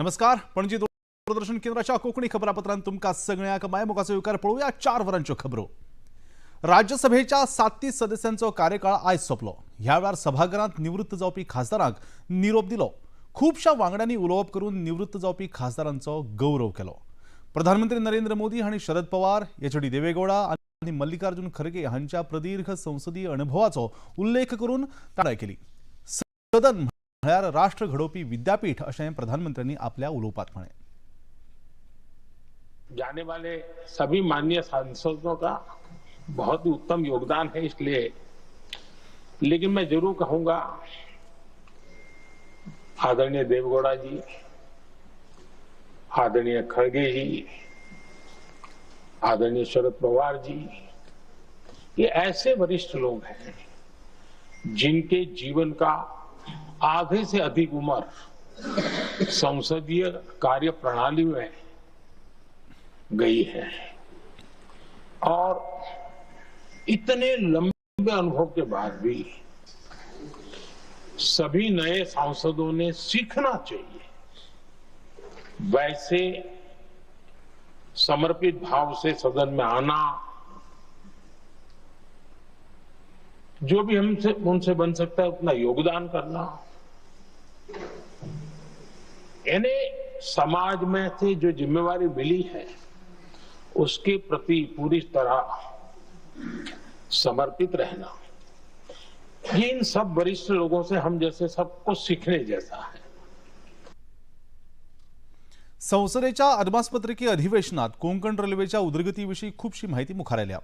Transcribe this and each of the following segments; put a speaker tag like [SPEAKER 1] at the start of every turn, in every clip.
[SPEAKER 1] नमस्कार. पणजी दूरदर्शन केंद्राच्या कोकणी खबरापत्रांत तुमका सगळ्यांक मायमोगाचो विकार पळोवया. 4 वरांच्यो खबरो. राज्यसभेच्या 37 सदस्यांचो कार्यकाळ आयज सोंपलो. ह्या वेळार सभागृहांत निवृत्त जावपी खासदारांक निरोप दिलो. खूबशा वांगड्यांनी उलोवप करून निवृत्त जावपी खासदारांचो गौरव केलो. प्रधानमंत्री नरेंद्र मोदी हांणी शरद पवार, एच.डी. देवेगौडा आनी मल्लिकार्जुन खरगे हांच्या प्रदीर्घ संसदीय अनुभवाचो उल्लेख करून तारीफ केली. सदन म्हळ्यार राष्ट्र घडोवपी विद्यापीठ अशें प्रधानमंत्र्यांनी आपल्या उलोवपांत म्हळें.
[SPEAKER 2] जाने वाले सभी माननीय सांसदों का बहुत ही उत्तम योगदान है, इसलिए लेकिन मैं जरूर कहूंगा आदरणीय देवेगौड़ा जी, आदरणीय खड़गे जी, आदरणीय शरद पवार जी, ये ऐसे वरिष्ठ लोग हैं जिनके जीवन का आधे से अधिक उम्र संसदीय कार्य प्रणाली में गई है और इतने लंबे अनुभव के बाद भी सभी नए सांसदों ने सीखना चाहिए, वैसे समर्पित भाव से सदन में आना, जो भी हमसे उनसे बन सकता है उतना योगदान करना, इन्हें समाज में से जो जिम्मेवारी मिली है उसके प्रति पूरी तरह समर्पित रहना, ये इन सब वरिष्ठ लोगों से हम जैसे सबको सीखने जैसा है.
[SPEAKER 1] संसदेच्या अदमासपत्रकी अधिवेशनात कोंकण रेल्वेच्या उदरगतीविषयी खूपशी माहिती मुखार आयल्या.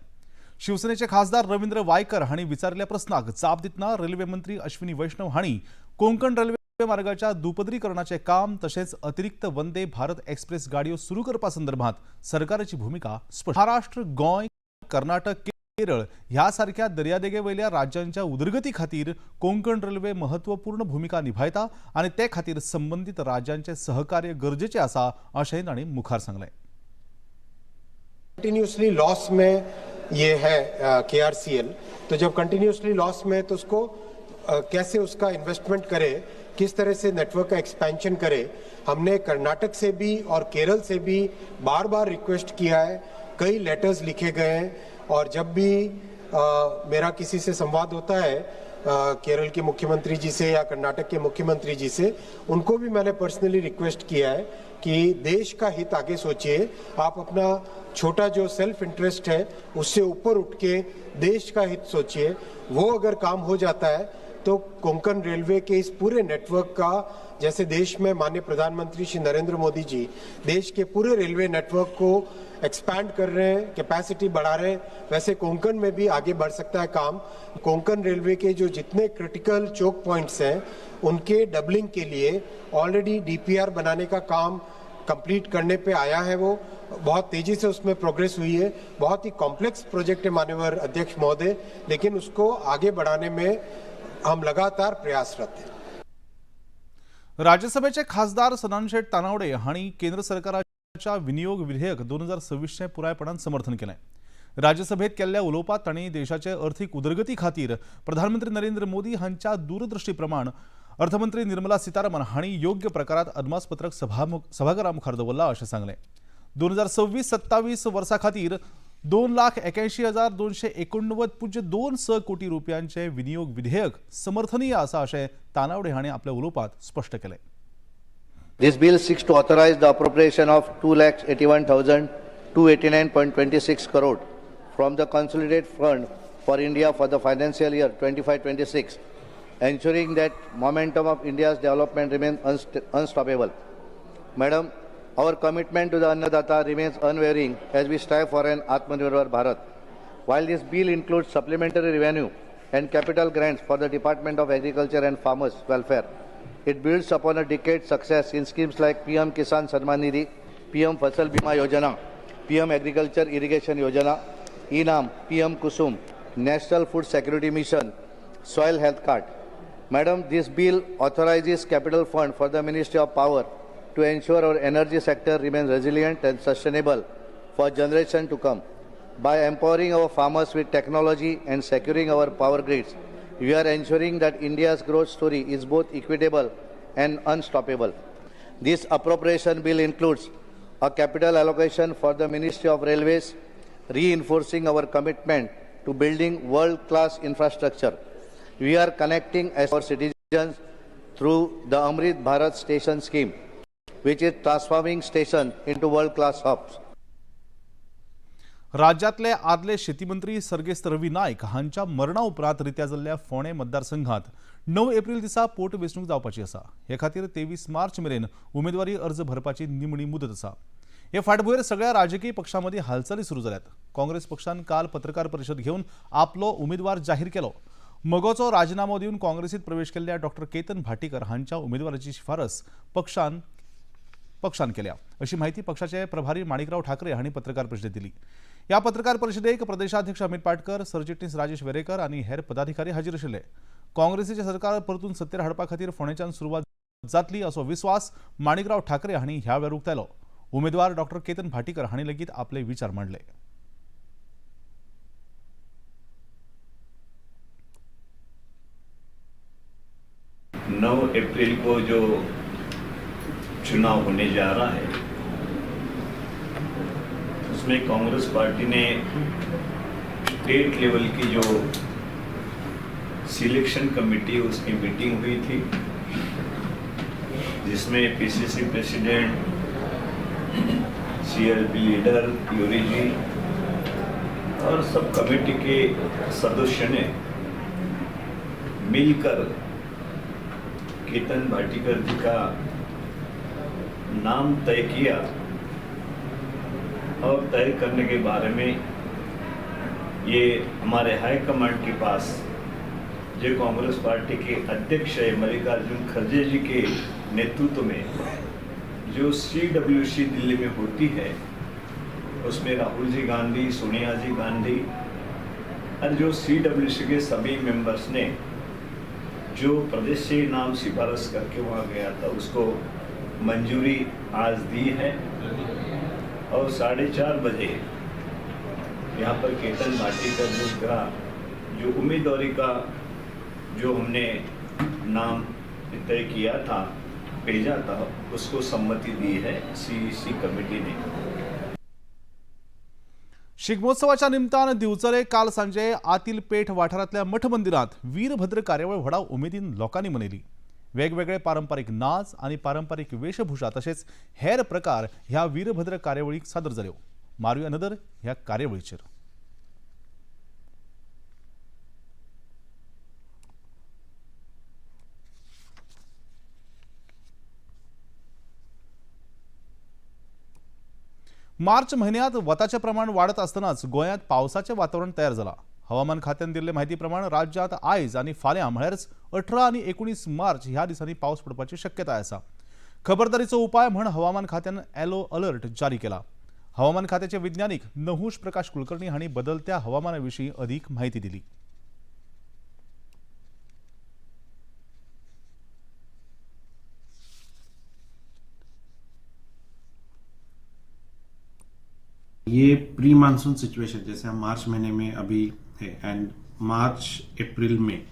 [SPEAKER 1] शिवसेनेचे खासदार रवींद्र वायकर हांणी विचारलेल्या प्रस्नाक जाप दितना रेल्वे मंत्री अश्विनी वैष्णव हांणी कोंकण रेल्वे मार्गाच्या दुपदरीकरणाचे काम तसेच अतिरिक्त वंदे भारत एक्सप्रेस गाडयो सुरू करपा संदर्भात सरकाराची भूमिका स्पष्ट. महाराष्ट्र, गोंय, कर्नाटक, केरळ ह्या सारख्या दर्यादेगेवयल्या राज्यांच्या उदरगती खातीर कोंकण रेल्वे महत्वपूर्ण भूमिका निभायता आणि ते खातीर संबंधित राज्यांचे सहकार्य गरजेचे आसा अशेंय तांणी मुखार सांगलें.
[SPEAKER 3] कंटिन्यूसली लॉस में ये है KRCL, तो जब कंटिन्यूसली लॉस में तो उसको कैसे उसका इन्वेस्टमेंट करे, किस तरह से नेटवर्क का एक्सपेंशन करे. हमने कर्नाटक से भी और केरल से भी बार बार रिक्वेस्ट किया है, कई लेटर्स लिखे गए हैं और जब भी मेरा किसी से संवाद होता है केरल के मुख्यमंत्री जी से या कर्नाटक के मुख्यमंत्री जी से, उनको भी मैंने पर्सनली रिक्वेस्ट किया है कि देश का हित आगे सोचिए. आप अपना छोटा जो सेल्फ इंटरेस्ट है उससे ऊपर उठ के देश का हित सोचिए. वो अगर काम हो जाता है तो कोंकण रेलवे के इस पूरे नेटवर्क का, जैसे देश में माननीय प्रधानमंत्री श्री नरेंद्र मोदी जी देश के पूरे रेलवे नेटवर्क को एक्सपैंड कर रहे हैं, कैपेसिटी बढ़ा रहे हैं, वैसे कोंकण में भी आगे बढ़ सकता है काम. कोंकण रेलवे के जो जितने क्रिटिकल चोक पॉइंट्स हैं उनके डबलिंग के लिए ऑलरेडी DPR बनाने का काम कंप्लीट करने पे आया है. वो बहुत तेजी से उसमें प्रोग्रेस हुई है. बहुत ही कॉम्प्लेक्स प्रोजेक्ट है माननीय अध्यक्ष महोदय, लेकिन उसको आगे बढ़ाने में हम लगातार प्रयासरत हैं.
[SPEAKER 1] राज्यसभेचे खासदार सदानशेठ तानावडे हांणी केंद्र सरकाराच्या विनियोग विधेयक 2026 पुरायपणान समर्थन केलें. राज्यसभेत केल्ल्या उलोवपांत तांणी देशाचे अर्थीक उदरगती खातीर प्रधानमंत्री नरेंद्र मोदी हांच्या दूरदृष्टी प्रमाण अर्थमंत्री निर्मला सीतारामन हांणी योग्य प्रकारात अदमासपत्रक सभाघरा मुखार दवरला अशें सांगलें. 2026-27 वर्सा खातीर 2,81,289.26 कोटी रुपयांचे विनियोग विधेयक समर्थनीय आसा अशें तानावडे हांणी आपल्या उलोवपांत स्पश्ट केलें.
[SPEAKER 4] This bill seeks to authorize the appropriation of 2,81,289.26 crore from the Consolidated Fund for India for the financial year 25-26, ensuring that momentum of India's development remains unstoppable. Madam, our commitment to the Annadata remains unwavering as we strive for an Atmanirbhar Bharat. While this bill includes supplementary revenue and capital grants for the Department of Agriculture and Farmers Welfare, it builds upon a decade's success in schemes like PM Kisan Samman Nidhi, PM Fasal Bima Yojana, PM Agriculture Irrigation Yojana, ENAM, PM Kusum, National Food Security Mission, Soil Health Card. Madam, this bill authorizes capital fund for the Ministry of Power to ensure our energy sector remains resilient and sustainable for generations to come. By empowering our farmers with technology and securing our power grids, we are ensuring that India's growth story is both equitable and unstoppable. This appropriation bill includes a capital allocation for the Ministry of Railways, reinforcing our commitment to building world-class infrastructure. We are connecting our citizens through the Amrit Bharat Station scheme, which is transforming stations into world-class hubs.
[SPEAKER 1] राज्यातले आदले शेतीमंत्री सर्गेस्त रवी नाईक हांच्या मरणा उपरांत रित्या जाल्ल्या फोंडे मतदारसंघात 9 April दिसा पोटवेंचणूक जावपाची आसा. हे खातीर 23 मार्च मेरेन उमेदवारी अर्ज भरपाची निमणी मुदत आसा. हे फाटभुंयेर सगळ्या राजकीय पक्षांमदीं हालचाली सुरू जाल्यात. काँग्रेस पक्षान काल पत्रकार परिशद घेवन आपलो उमेदवार जाहीर केलो. मगोचो राजीनामो दिवन काँग्रेसीत प्रवेश केल्ल्या डॉ. केतन भाटीकर हांच्या उमेदवाराची शिफारस पक्षान केल्या अशी माहिती पक्षाचे प्रभारी माणिकराव ठाकरे हांणी पत्रकार परिशदेंत दिली. या पत्रकार परिशदेक प्रदेशाध्यक्ष अमित पाटकर, सरचिटणीस राजेश वेरेकर आनी हेर पदाधिकारी हाजीर आशिल्ले. काँग्रेसीचे सरकार परतून सत्तेर हाडपा खातीर फोंडेच्यान सुरवात जातली असो विस्वास माणिकराव ठाकरे हांणी ह्या वेळार उक्तायलो. उमेदवार डॉ. केतन भाटीकर हांणी लेगीत आपले विचार मांडले.
[SPEAKER 5] 9 अप्रैल को जो चुनाव होने जा रहा है उसमें कांग्रेस पार्टी ने स्टेट लेवल की जो सिलेक्शन कमेटी उसकी मीटिंग हुई थी, जिसमें पीसीसी प्रेसिडेंट, सीएलपी लीडर योरी जी और सब कमेटी के सदस्य ने मिलकर केतन भाटीकर जी का नाम तय किया और तय करने के बारे में ये हमारे हाईकमांड के पास जो कांग्रेस पार्टी के अध्यक्ष है मल्लिकार्जुन खड़गे जी के नेतृत्व में जो CWC दिल्ली में होती है उसमें राहुल जी गांधी, सोनिया जी गांधी और जो CWC के सभी मेंबर्स ने जो प्रदेश से नाम सिफारिश करके वहाँ गया था उसको मंजूरी आज दी है और 4:30 बजे यहाँ पर केतन भाटीकर जी का जो उम्मीदवारी का जो हमने नाम तय किया था, भेजा था, उसको सम्मति दी है CEC कमेटी ने.
[SPEAKER 1] शिगमोत्सवाच्या निमतान दिवचले काल सांजे आतील पेठ वाठारांतल्या मठ मंदिरांत वीरभद्र कार्यावळ व्हडा उमेदीन लोकांनी मनयली. वेगवेगळे पारंपारीक नाच आणि पारंपारीक वेशभूषा तसेच हेर प्रकार ह्या वीरभद्र कार्यावळीक सादर जाल्यो. मारूया नदर ह्या कार्यावळीचेर. मार्च महिन्यात वताचे प्रमाण वाढत असतानाच गोंयात पावसाचे वातावरण तयार झाला. हवामान खात्यान दिल्ले माहिती प्रमाण राज्यात आयज आणि फाल्यां म्हळ्यारच 18 आणि 19 मार्च ह्या दिसांनी पावस पडपाची शक्यताय आसा. खबरदारीचो उपाय म्हण हवामान खात्यान येलो अलर्ट जारी केला. हवामान खात्याचे विज्ञानिक नहुष प्रकाश कुलकर्णी हांणी बदलत्या हवामानाविशीं अधिक माहिती दिली.
[SPEAKER 6] ये प्री मानसून सिचुएशन जैसे हम मार्च महीने में अभी है एंड मार्च अप्रैल में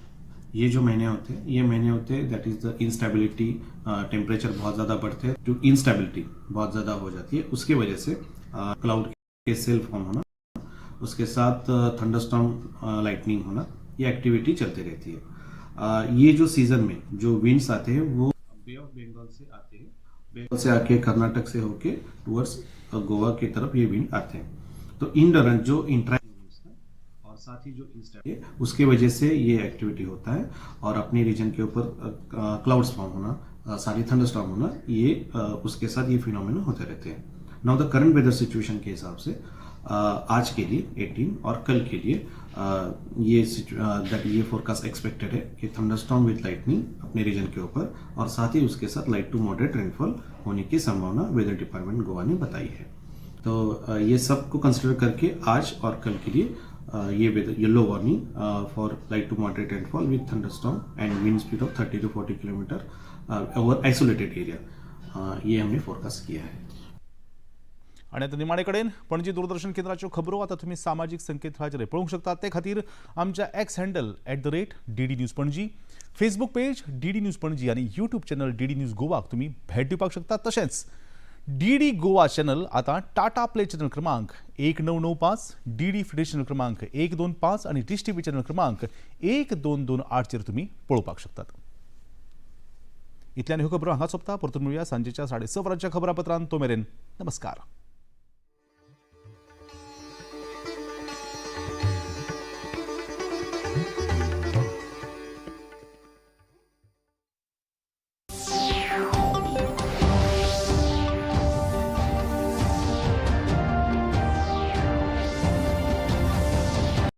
[SPEAKER 6] ये जो महीने होते हैं, ये महीने होते हैं that is the instability, temperature बहुत ज़्यादा बढ़ते हैं, जो इंस्टेबिलिटी बहुत ज़्यादा हो जाती है. उसकी वजह से क्लाउड के सेल फॉर्म होना, उसके साथ थंडरस्टॉर्म, लाइटनिंग होना, ये एक्टिविटी चलती रहती है. ये जो सीजन में जो विंड्स आते हैं वो बे ऑफ बंगाल से आते हैं, बंगाल से आके कर्नाटक से होके टूवर्ड्स गोवा की तरफ ये विंड आते हैं. तो इन दौरान जो इंट्रा और साथ ही जो इंस्टेबिलिटी उसके वजह से ये एक्टिविटी होता है और अपने रीजन के ऊपर क्लाउड्स फॉर्म होना, सारी थंडरस्टॉर्म होना, ये उसके साथ ये फिनोमेना होते रहते हैं. Now the current weather situation के हिसाब से आज के लिए 18 और कल के लिए ये फोरकास्ट एक्सपेक्टेड है कि थंडरस्टॉर्म विद लाइटनिंग अपने रीजन के ऊपर और साथ ही उसके साथ लाइट टू मॉडरेट रेनफॉल होने की संभावना वेदर डिपार्टमेंट गोवा ने बताई है. तो ये सब को कंसिडर करके आज और कल के लिए ये weather yellow warning for light to moderate rainfall with thunderstorm and wind speed of 30 to 40 kilometre over isolated area, ये हमने फोरकास्ट किया है.
[SPEAKER 1] आणि आता निमाणे कडेन पणजी दूरदर्शन केंद्राच्यो खबरो आता तुम्ही सामाजीक संकेतथळाचेर पळोवंक शकतात. ते खातीर आमच्या x handle @DD news Panaji, Facebook page DD news Panaji आणि यूट्यूब चॅनल DD न्यूज गोवाक तुम्ही भेट दिवपाक शकतात. तशेंच DD गोवा चॅनल आता टाटा प्ले चॅनल क्रमांक 1995, DD फ्री चॅनल क्रमांक 125 आणि डिश टीव्ही चॅनल क्रमांक 1228 चेर तुम्ही पळोवपाक शकतात. इतल्यान ह्यो खबरो हांगा सोंपता. परतून मेळुया सांजेच्या 6:30 वरांच्या खबरापत्रांत. तो मेरेन नमस्कार.